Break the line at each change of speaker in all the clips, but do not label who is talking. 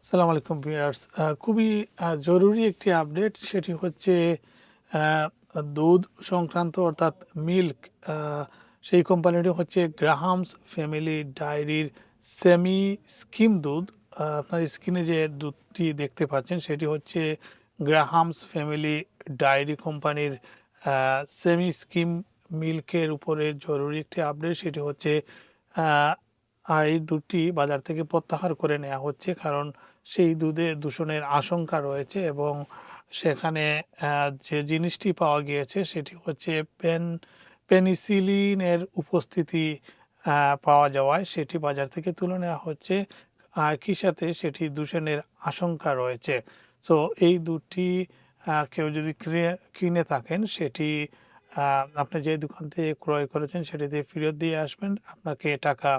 আসসালামু আলাইকুম ভিউয়ার্স। খুবই জরুরি একটি আপডেট, সেটি হচ্ছে আ দুধ সংক্রান্ত অর্থাৎ মিল্ক। আ সেই কোম্পানিটি হচ্ছে গ্রাহামস ফ্যামিলি ডায়েরির সেমি স্কিম দুধ। আপনার স্ক্রিনে যে দুধটি দেখতে পাচ্ছেন সেটি হচ্ছে গ্রাহামস ফ্যামিলি ডায়েরি কোম্পানির সেমি স্কিম মিল্কের উপরে জরুরি একটি আপডেট। সেটি হচ্ছে আ এই দুধটি বাজার থেকে প্রত্যাহার করে নেওয়া হচ্ছে, কারণ সেই দুধে দূষণের আশঙ্কা রয়েছে এবং সেখানে যে জিনিসটি পাওয়া গিয়েছে সেটি হচ্ছে পেনিসিলিনের উপস্থিতি পাওয়া যাওয়ায় সেটি বাজার থেকে তুলে নেওয়া হচ্ছে। একই সাথে সেটি দূষণের আশঙ্কা রয়েছে। সো এই দুধটি কেউ যদি কিনে থাকেন সেটি আপনি যে দোকান থেকে ক্রয় করেছেন সেটিতে ফেরত দিয়ে আসবেন, আপনাকে টাকা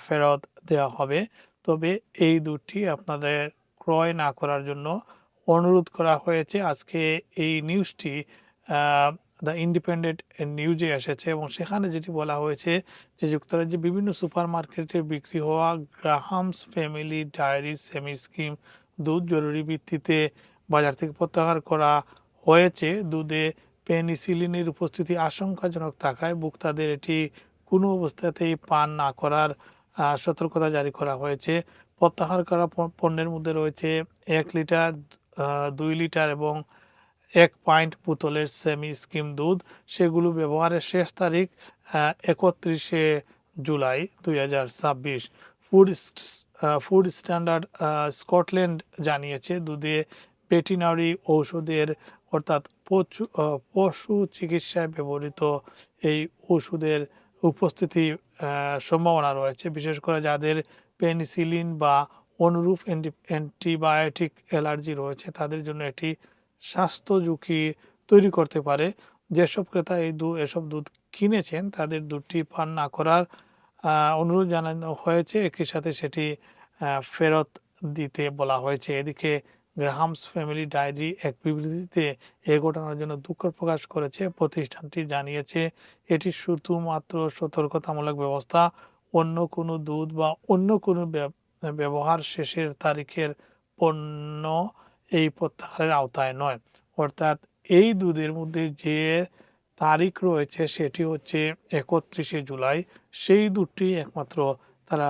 ফেরত দেওয়া হবে। তবে এই দুধটি আপনাদের ক্রয় না করার জন্য অনুরোধ করা হয়েছে। আজকে এই নিউজটি দ্য ইন্ডিপেন্ডেন্ট নিউজে এসেছে এবং সেখানে যেটি বলা হয়েছে যে যুক্তরাজ্যে বিভিন্ন সুপার মার্কেটে বিক্রি হওয়া Graham's family dairy semi skim দুধ জরুরি ভিত্তিতে বাজার থেকে প্রত্যাহার করা হয়েছে। দুধে পেনিসিলিনের উপস্থিতি আশঙ্কাজনক থাকায় ভোক্তাদের এটি কোনো অবস্থাতেই পান না করার সতর্কতা জারি করা হয়েছে। প্রত্যাহার করা পণ্যের মধ্যে রয়েছে ১ লিটার, ২ লিটার এবং ১ পাইন্ট বোতলের সেমি স্কিম দুধ। সেগুলো ব্যবহারের শেষ তারিখ ৩১শে জুলাই ২০২৬। ফুড স্ট্যান্ডার্ড স্কটল্যান্ড জানিয়েছে দুধে ভেটেরিনারি ঔষধের অর্থাৎ পশু চিকিৎসায় ব্যবহৃত এই ওষুধের উপস্থিতি সম্ভাবনা রয়েছে, বিশেষ করে যাদের পেনিসিলিন বা অনুরূপ অ্যান্টিবায়োটিক অ্যালার্জি রয়েছে তাদের জন্য এটি স্বাস্থ্য ঝুঁকি তৈরি করতে পারে। যেসব ক্রেতা এসব দুধ কিনেছেন তাদের দুধটি পান না করার অনুরোধ জানানো হয়েছে, একই সাথে সেটি ফেরত দিতে বলা হয়েছে। এদিকে গ্রাহামস ফ্যামিলি ডায়েরি এক বিবৃতিতে এ ঘটনার জন্য দুঃখ প্রকাশ করেছে। প্রতিষ্ঠানটি জানিয়েছে এটি শুধুমাত্র সতর্কতামূলক ব্যবস্থা, অন্য কোনো দুধ বা অন্য কোনো ব্যবহার শেষের তারিখের পণ্য এই প্রত্যাহারের আওতায় নয়। অর্থাৎ এই দুধের মধ্যে যে তারিখ রয়েছে সেটি হচ্ছে ৩১শে জুলাই। সেই দুধটি একমাত্র তারা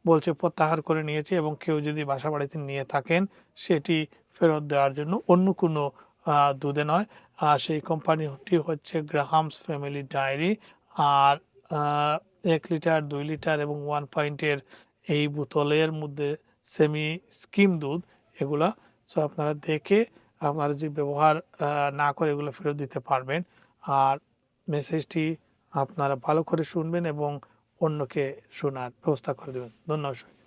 বলছে প্রত্যাহার করে নিয়েছে এবং কেউ যদি বাসা বাড়িতে নিয়ে থাকেন সেটি ফেরত দেওয়ার জন্য, অন্য কোনো দুধে নয়। সেই কোম্পানিটি হচ্ছে গ্রাহামস ফ্যামিলি ডায়েরি। আর ১ লিটার, ২ লিটার এবং ১ পয়েন্টের এই বোতলের মধ্যে সেমি স্কিম দুধ এগুলা। সো আপনারা দেখে আপনারা যদি ব্যবহার না করে এগুলো ফেরত দিতে পারবেন। আর মেসেজটি আপনারা ভালো করে শুনবেন এবং অন্যকে শোনার ব্যবস্থা করে দেবেন। ধন্যবাদ।